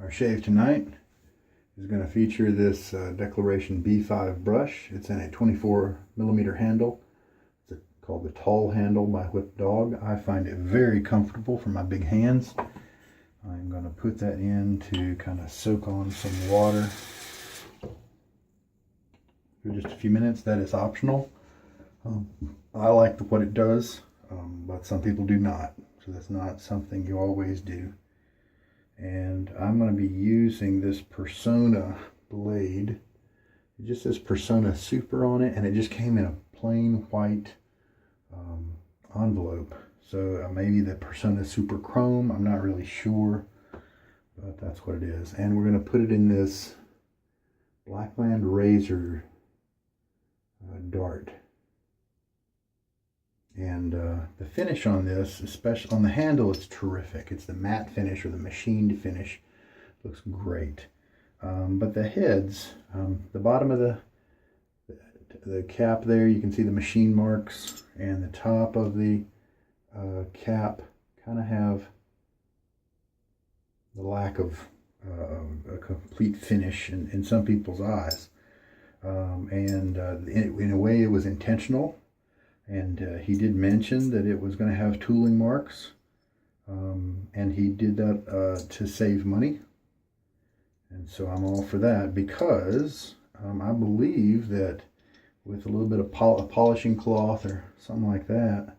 Our shave tonight is going to feature this Declaration B5 brush. It's in a 24mm handle. It's called the Tall Handle by Whipped Dog. I find it very comfortable for my big hands. I'm going to put that in to kind of soak on some water for just a few minutes. That is optional. I like what it does, but some people do not. So that's not something you always do. And I'm going to be using this Personna blade. It just says Personna Super on it, and it just came in a plain white envelope. So maybe the Personna Super Chrome, I'm not really sure, but that's what it is. And we're going to put it in this Blackland razor dart. And the finish on this, especially on the handle, is terrific. It's the matte finish or the machined finish. Looks great. But the heads, the bottom of the cap there, you can see the machine marks, and the top of the cap kind of have the lack of a complete finish in some people's eyes. In a way, it was intentional. And he did mention that it was going to have tooling marks, and he did that to save money. And so I'm all for that, because I believe that with a little bit of polishing cloth or something like that,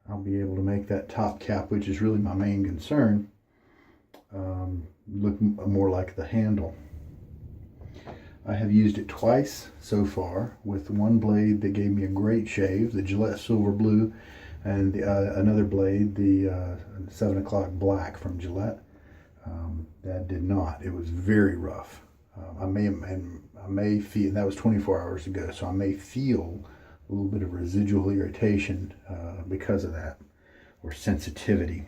I'll be able to make that top cap, which is really my main concern, look more like the handle. I have used it twice so far, with one blade that gave me a great shave, the Gillette Silver Blue, and another blade, the 7 o'clock black from Gillette. That did not. It was very rough. I may feel, and that was 24 hours ago, so I may feel a little bit of residual irritation because of that, or sensitivity.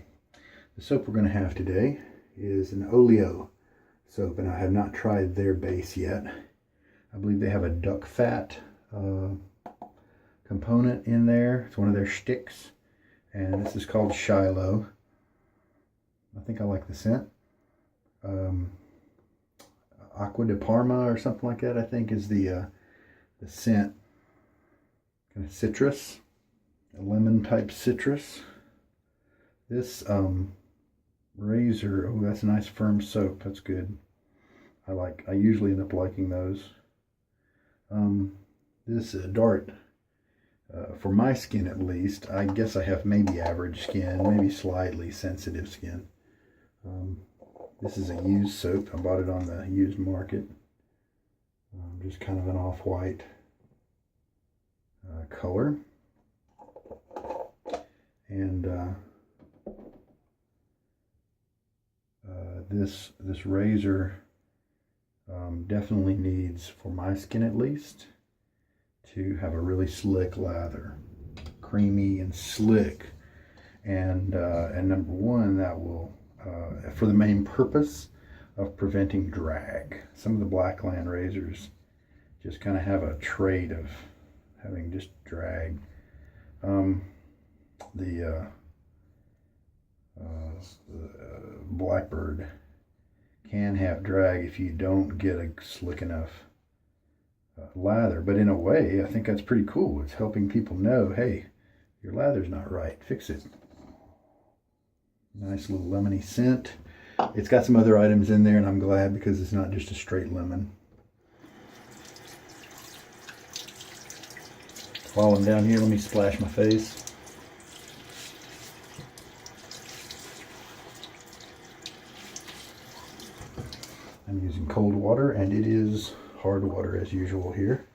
The soap we're going to have today is an Oleo soap, and I have not tried their base yet. I believe they have a duck fat component in there. It's one of their shticks, and this is called Shiloh. I think I like the scent. Aqua de Parma or something like that, I think, is the scent. Kind of citrus, a lemon type citrus. This razor, oh, that's a nice firm soap. That's good. I usually end up liking those. This dart, for my skin at least, I guess I have maybe average skin, maybe slightly sensitive skin. This is a used soap. I bought it on the used market. Just kind of an off-white color. And this razor definitely needs, for my skin at least, to have a really slick lather, creamy and slick. And number one, that will for the main purpose of preventing drag. Some of the Blackland razors just kind of have a trait of having just drag. The Blackbird can have drag if you don't get a slick enough lather. But in a way, I think that's pretty cool. It's helping people know, hey, your lather's not right. Fix it. Nice little lemony scent. It's got some other items in there, and I'm glad, because it's not just a straight lemon. While I'm down here, let me splash my face. I'm using cold water, and it is hard water as usual here.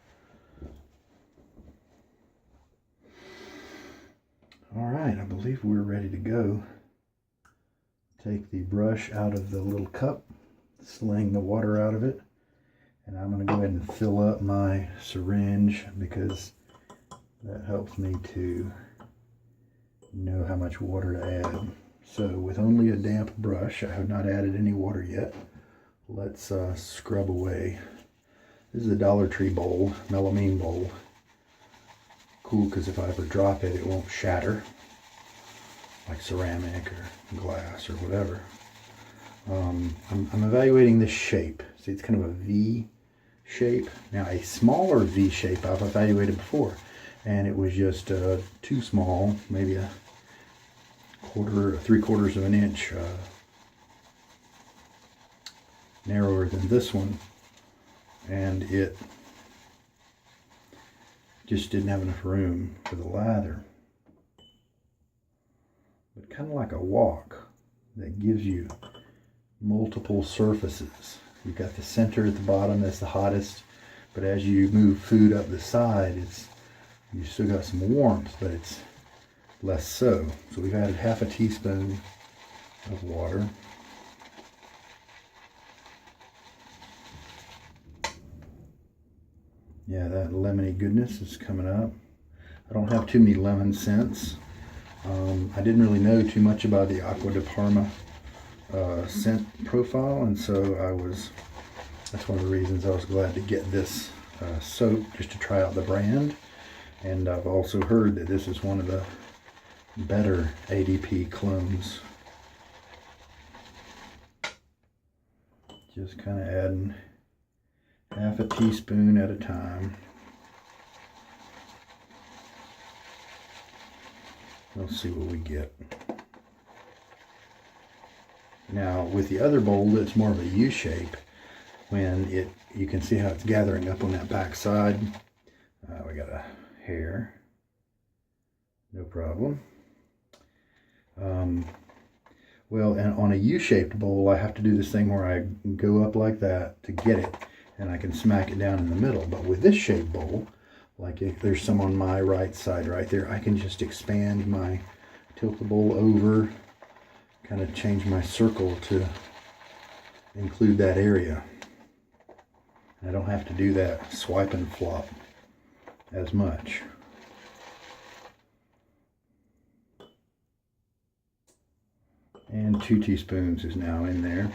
All right, I believe we're ready to go. Take the brush out of the little cup, sling the water out of it, and I'm going to go ahead and fill up my syringe, because that helps me to know how much water to add. So with only a damp brush, I have not added any water yet. Let's scrub away. This is a Dollar Tree bowl, melamine bowl. Cool, because if I ever drop it, it won't shatter like ceramic or glass or whatever. I'm evaluating the shape. See, it's kind of a V shape. Now, a smaller V shape I've evaluated before, and it was just too small, maybe a quarter, 3/4 of an inch narrower than this one, and it just didn't have enough room for the lather. But kind of like a wok that gives you multiple surfaces. You've got the center at the bottom that's the hottest, but as you move food up the side, you still got some warmth, but it's less so. So we've added 1/2 teaspoon of water. Yeah, that lemony goodness is coming up. I don't have too many lemon scents. I didn't really know too much about the Acqua di Parma scent profile, and so that's one of the reasons I was glad to get this soap, just to try out the brand. And I've also heard that this is one of the better ADP clones. Just kind of adding 1/2 teaspoon at a time. We'll see what we get. Now, with the other bowl, it's more of a U shape. You can see how it's gathering up on that back side. We got a hair. No problem. Well, and on a U-shaped bowl, I have to do this thing where I go up like that to get it, and I can smack it down in the middle. But with this shaped bowl, like if there's some on my right side right there, I can just expand tilt the bowl over, kind of change my circle to include that area. I don't have to do that swipe and flop as much. And 2 teaspoons is now in there.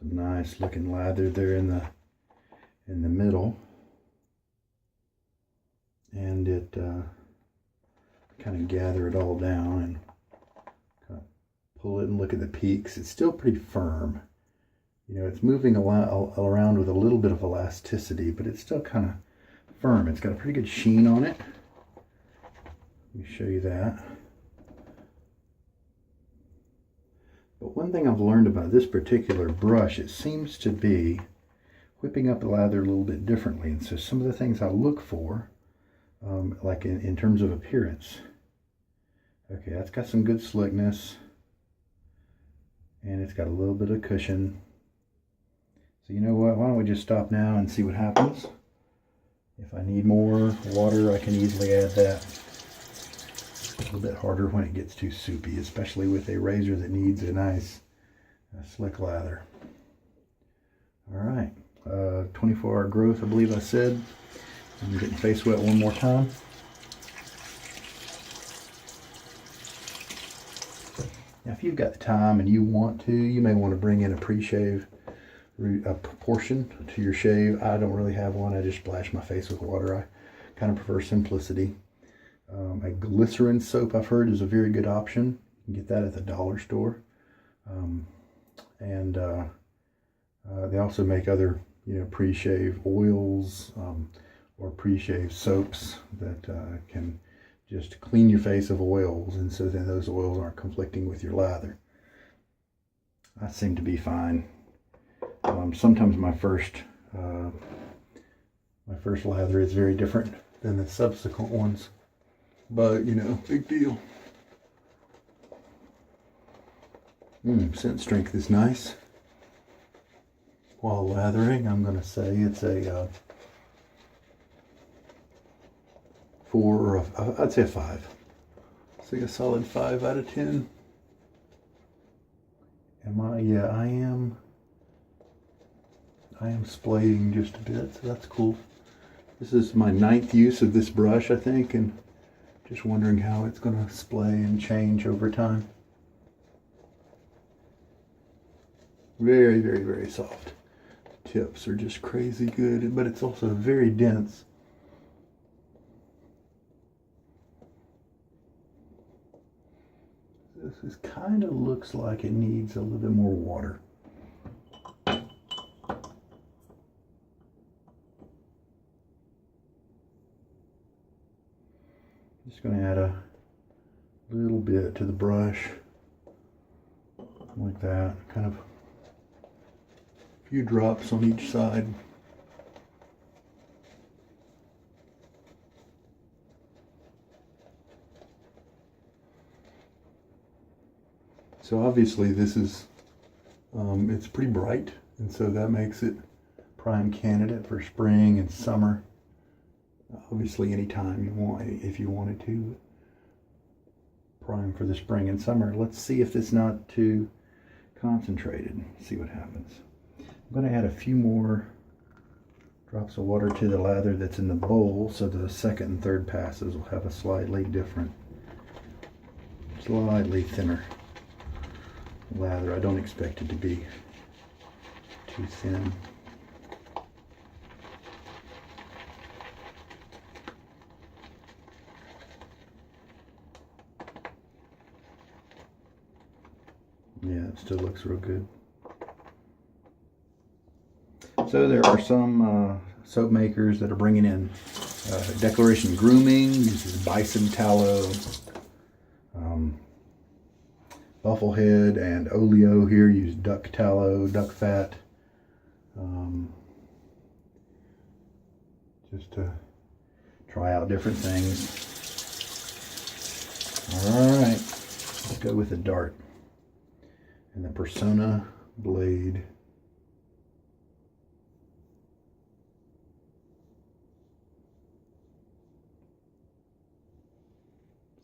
Some nice looking lather there in the middle, and it kind of gather it all down and kind of pull it and look at the peaks. It's still pretty firm. You know, it's moving around with a little bit of elasticity, but it's still kind of firm. It's got a pretty good sheen on it. Let me show you that. But one thing I've learned about this particular brush, it seems to be whipping up the lather a little bit differently. And so some of the things I look for, like in terms of appearance. Okay, that's got some good slickness, and it's got a little bit of cushion. So you know what, why don't we just stop now and see what happens. If I need more water, I can easily add that. A little bit harder when it gets too soupy, especially with a razor that needs a nice slick lather. All right, 24-hour growth, I believe I said. I'm getting face wet one more time. Now, if you've got the time and you want to, you may want to bring in a pre-shave portion to your shave. I don't really have one. I just splash my face with water. I kind of prefer simplicity. A glycerin soap, I've heard, is a very good option. You can get that at the dollar store. They also make other, pre-shave oils or pre-shave soaps that can just clean your face of oils, and so then those oils aren't conflicting with your lather. I seem to be fine. Sometimes my first lather is very different than the subsequent ones. But, big deal. Scent strength is nice. While lathering, I'm going to say it's a 4 or I'd say a 5. It's like a solid 5 out of 10. Am I? Yeah, I am. I am splaying just a bit, so that's cool. This is my 9th use of this brush, I think, and just wondering how it's going to splay and change over time. Very, very, very soft. Tips are just crazy good, but it's also very dense. This kind of looks like it needs a little bit more water. Just going to add a little bit to the brush, like that, kind of a few drops on each side. So obviously this is, it's pretty bright, and so that makes it prime candidate for spring and summer. Obviously anytime you want, if you wanted to, prime for the spring and summer. Let's see if it's not too concentrated. See what happens. I'm going to add a few more drops of water to the lather that's in the bowl, so the second and third passes will have a slightly different, slightly thinner lather. I don't expect it to be too thin. Yeah, it still looks real good. So there are some soap makers that are bringing in Declaration Grooming, uses bison tallow, Bufflehead and Oleo here use duck tallow, duck fat, just to try out different things. Alright, let's go with the dart and the Personna blade.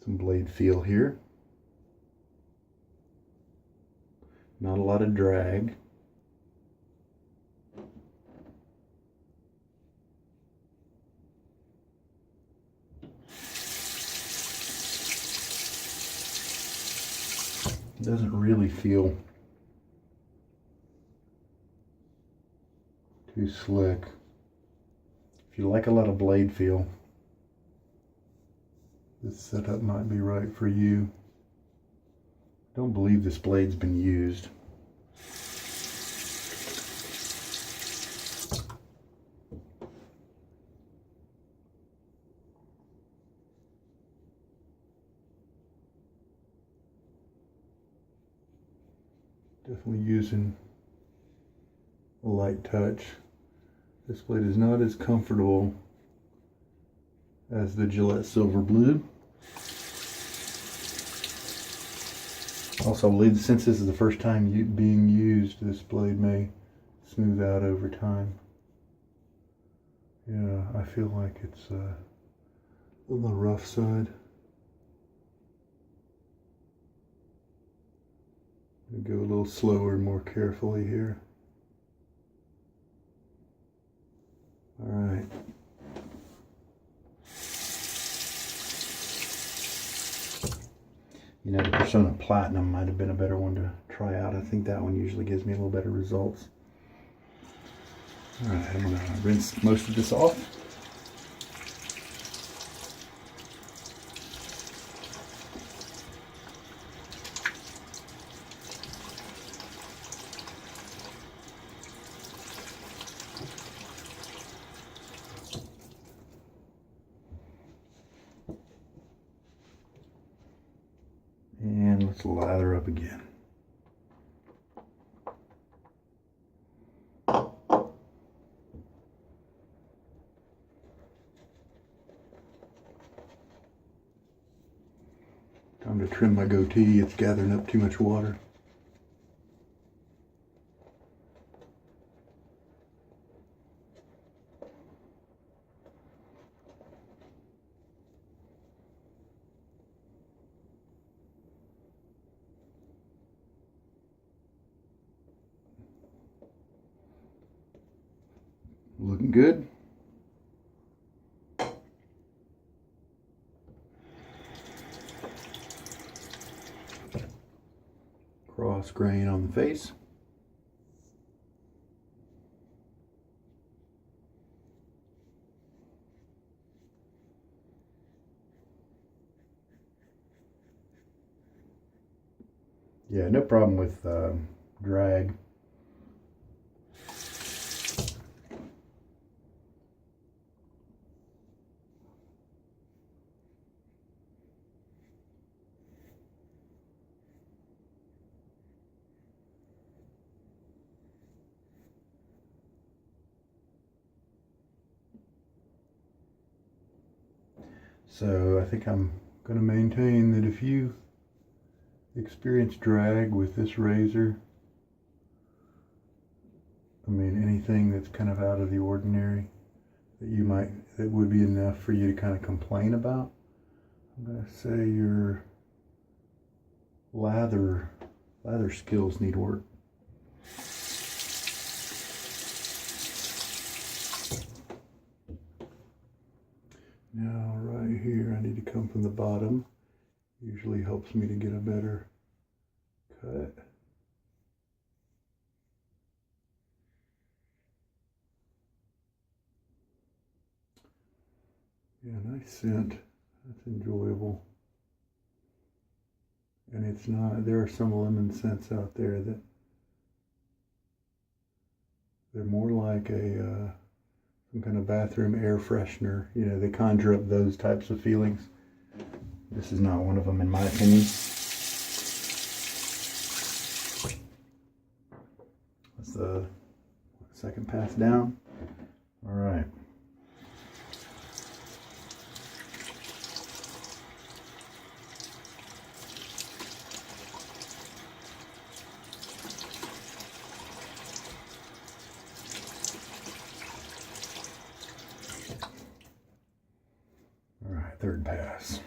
Some blade feel here. Not a lot of drag. It doesn't really feel too slick. If you like a lot of blade feel, this setup might be right for you. Don't believe this blade's been used. Definitely using a light touch. This blade is not as comfortable as the Gillette Silver Blue. Also, since this is the first time being used, this blade may smooth out over time. Yeah, I feel like it's on the rough side. I'll go a little slower and more carefully here. All right. You know, the Personna Platinum might have been a better one to try out. I think that one usually gives me a little better results. All right, I'm going to rinse most of this off. And let's lather up again. Time to trim my goatee, it's gathering up too much water. Looking good. Cross grain on the face. Yeah, no problem with drag. So I think I'm going to maintain that if you experience drag with this razor, I mean anything that's kind of out of the ordinary that would be enough for you to kind of complain about, I'm going to say your lather skills need work. Now right here I need to come from the bottom. Usually helps me to get a better cut. Yeah, nice scent. That's enjoyable. And it's not, there are some lemon scents out there that they're more like a some kind of bathroom air freshener. You know, they conjure up those types of feelings. This is not one of them in my opinion. That's the second pass down. All right. All right, third pass.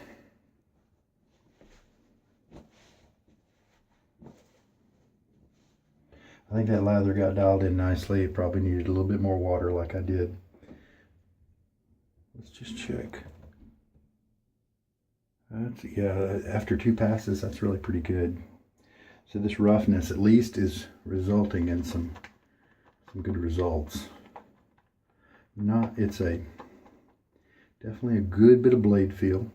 I think that lather got dialed in nicely. It probably needed a little bit more water like I did. Let's just check. Yeah, after two passes, that's really pretty good. So this roughness at least is resulting in some good results. It's definitely a good bit of blade feel.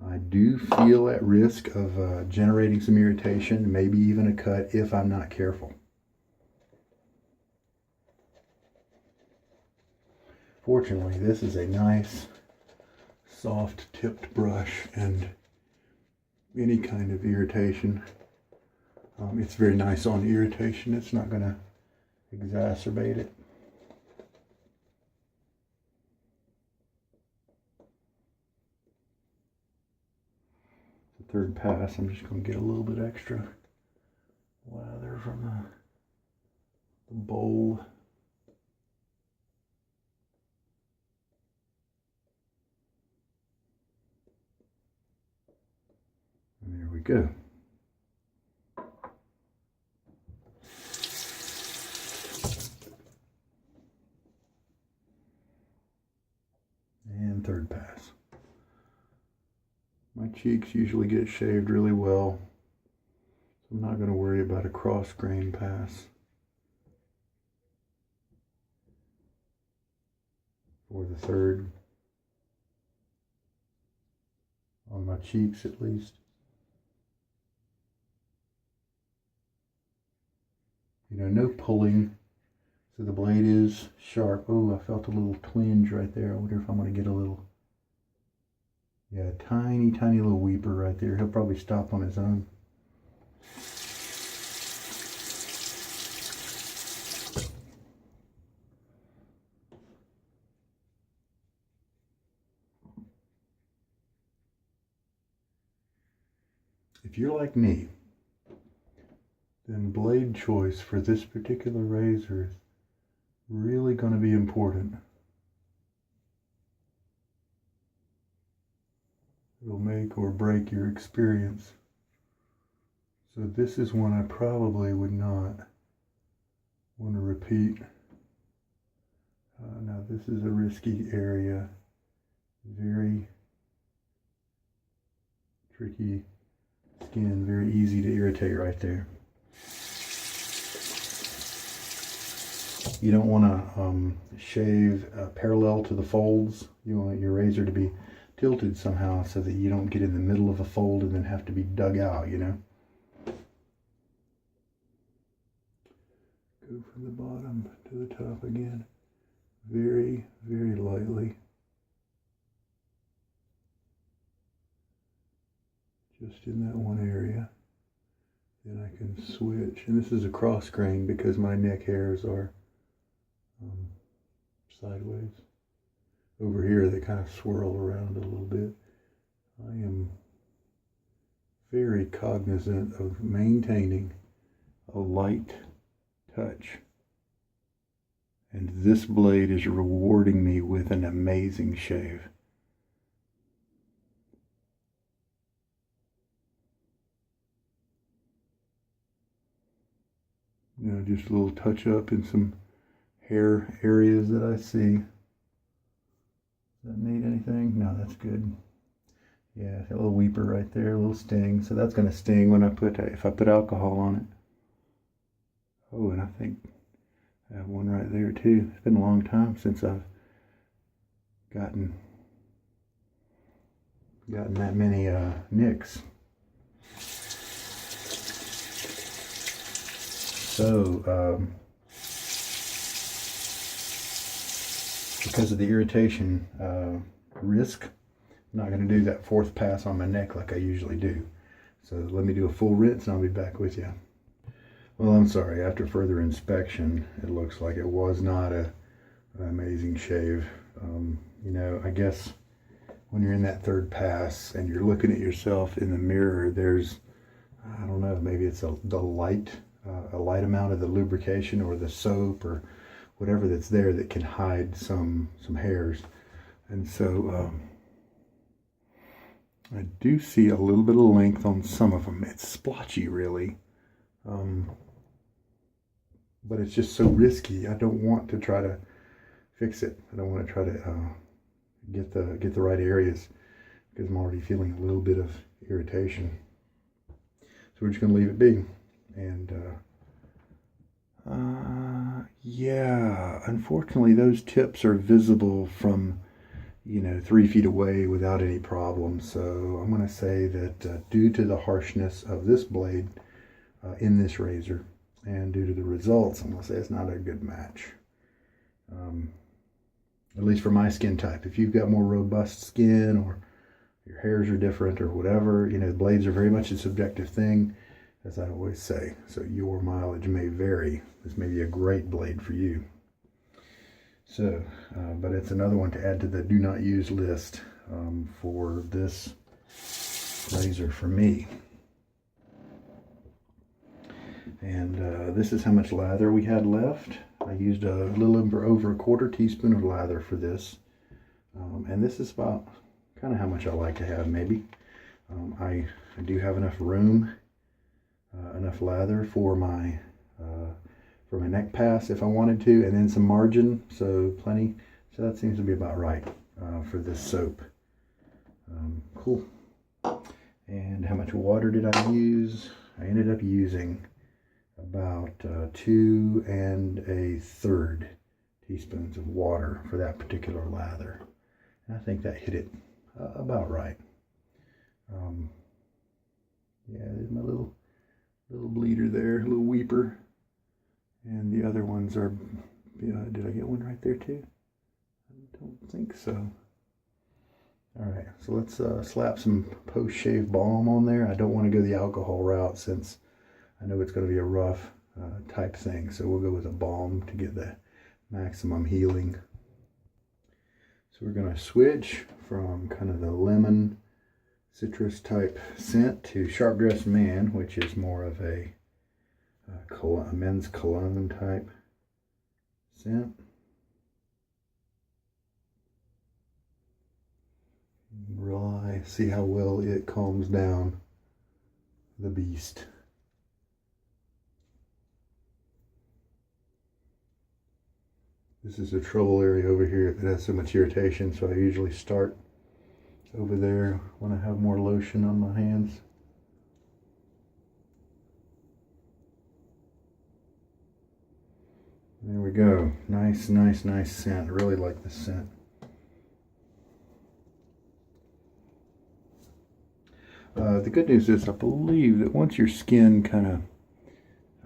I do feel at risk of generating some irritation, maybe even a cut if I'm not careful. Fortunately, this is a nice, soft tipped brush, and any kind of irritation, it's very nice on irritation. It's not going to exacerbate it. The third pass, I'm just going to get a little bit extra lather from the bowl. And there we go. And third pass. My cheeks usually get shaved really well, so I'm not going to worry about a cross grain pass for the third, on my cheeks at least. You know, no pulling, so the blade is sharp. Oh, I felt a little twinge right there. I wonder if I'm going to get a little, yeah, tiny little weeper right there. He'll probably stop on his own. If you're like me, then blade choice for this particular razor is really going to be important. It'll make or break your experience. So this is one I probably would not want to repeat. Now this is a risky area, very tricky skin, very easy to irritate right there. You don't want to shave parallel to the folds. You want your razor to be tilted somehow so that you don't get in the middle of a fold and then have to be dug out, you know. Go from the bottom to the top again. Very, very lightly. Just in that one area. Then I can switch. And this is a cross grain because my neck hairs are sideways. Over here they kind of swirl around a little bit. I am very cognizant of maintaining a light touch. And this blade is rewarding me with an amazing shave. You know, just a little touch up in some hair areas that I see. Does that need anything? No, that's good. Yeah, a little weeper right there, a little sting. So that's going to sting when if I put alcohol on it. Oh, and I think I have one right there too. It's been a long time since I've gotten that many nicks. So because of the irritation risk, I'm not going to do that fourth pass on my neck like I usually do. So let me do a full rinse and I'll be back with you. Well, I'm sorry, after further inspection, it looks like it was not an amazing shave. You know, I guess when you're in that third pass and you're looking at yourself in the mirror, there's, I don't know, maybe it's a light amount of the lubrication or the soap or whatever that's there that can hide some hairs. And so I do see a little bit of length on some of them. It's splotchy, really. But it's just so risky. I don't want to try to fix it. I don't want to try to get the right areas because I'm already feeling a little bit of irritation. So we're just going to leave it be. And yeah, unfortunately those tips are visible from 3 feet away without any problem. So I'm going to say that due to the harshness of this blade in this razor and due to the results, I'm going to say it's not a good match. At least for my skin type. If you've got more robust skin or your hairs are different or whatever, the blades are very much a subjective thing, as I always say. So your mileage may vary. This may be a great blade for you. So, but it's another one to add to the do not use list for this razor for me. And this is how much lather we had left. I used a little over a quarter teaspoon of lather for this. And this is about kind of how much I like to have, maybe. I do have enough room, enough lather for my neck pass if I wanted to, and then some margin, so plenty. So that seems to be about right for this soap. Cool. And how much water did I use? I ended up using about 2 1/3 teaspoons of water for that particular lather. And I think that hit it about right. Yeah, there's my little bleeder there, little weeper. And the other ones are, did I get one right there too? I don't think so. Alright, so let's slap some post-shave balm on there. I don't want to go the alcohol route since I know it's going to be a rough type thing. So we'll go with a balm to get the maximum healing. So we're going to switch from kind of the lemon citrus type scent to Sharp Dressed Man, which is more of a men's cologne type scent. Rely, see how well it calms down the beast. This is the trouble area over here that has so much irritation, so I usually start over there when I have more lotion on my hands. There we go. Nice, nice, nice scent. I really like this scent. The good news is I believe that once your skin kind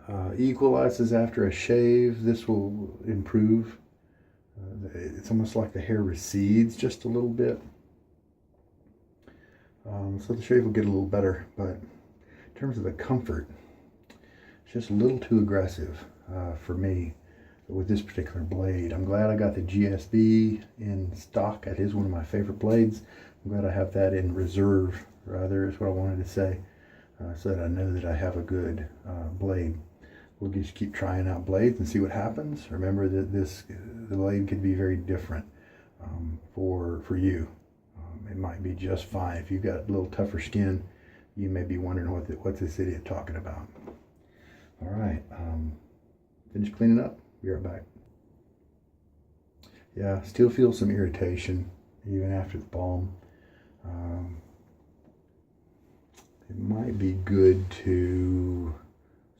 of equalizes after a shave, this will improve. It's almost like the hair recedes just a little bit. So the shave will get a little better, but in terms of the comfort, it's just a little too aggressive for me with this particular blade. I'm glad I got the GSB in stock. It is one of my favorite blades. I'm glad I have that in reserve, rather, is what I wanted to say, so that I know that I have a good blade. We'll just keep trying out blades and see what happens. Remember that the blade could be very different for you. It might be just fine. If you've got a little tougher skin, you may be wondering what's this idiot talking about. All right, finish cleaning up. Be right back. Yeah, still feel some irritation even after the balm. It might be good to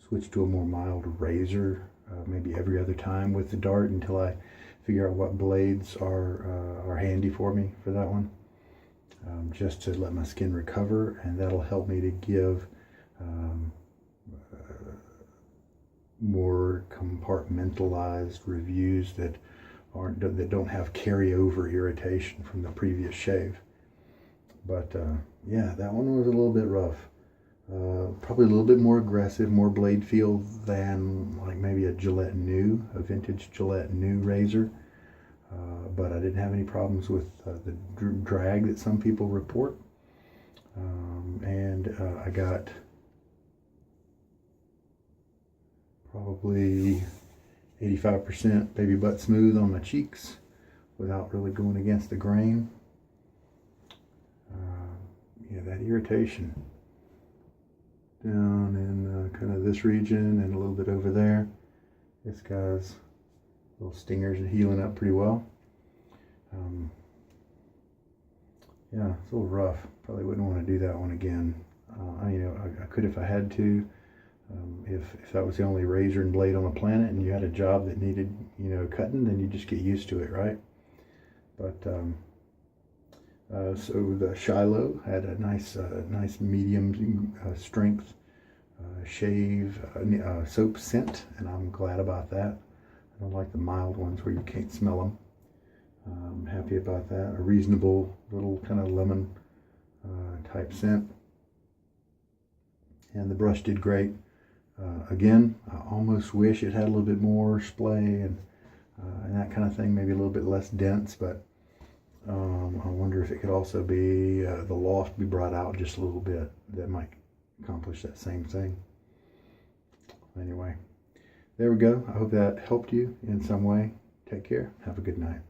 switch to a more mild razor, maybe every other time with the dart until I figure out what blades are handy for me for that one. Just to let my skin recover, and that'll help me to give more compartmentalized reviews that don't have carryover irritation from the previous shave. But yeah, that one was a little bit rough. Probably a little bit more aggressive, more blade feel than like maybe a vintage Gillette New razor. But I didn't have any problems with the drag that some people report. And I got probably 85% baby butt smooth on my cheeks without really going against the grain. Yeah, that irritation down in kind of this region and a little bit over there. This guy's little stingers are healing up pretty well. Yeah, it's a little rough. Probably wouldn't want to do that one again. I could if I had to. If that was the only razor and blade on the planet, and you had a job that needed, cutting, then you just get used to it, right? But so the Shiloh had a nice medium strength shave soap scent, and I'm glad about that. I don't like the mild ones where you can't smell them. I'm happy about that. A reasonable little kind of lemon type scent. And the brush did great. Again, I almost wish it had a little bit more splay and that kind of thing, maybe a little bit less dense, but I wonder if it could also be the loft be brought out just a little bit. That might accomplish that same thing. Anyway, there we go. I hope that helped you in some way. Take care. Have a good night.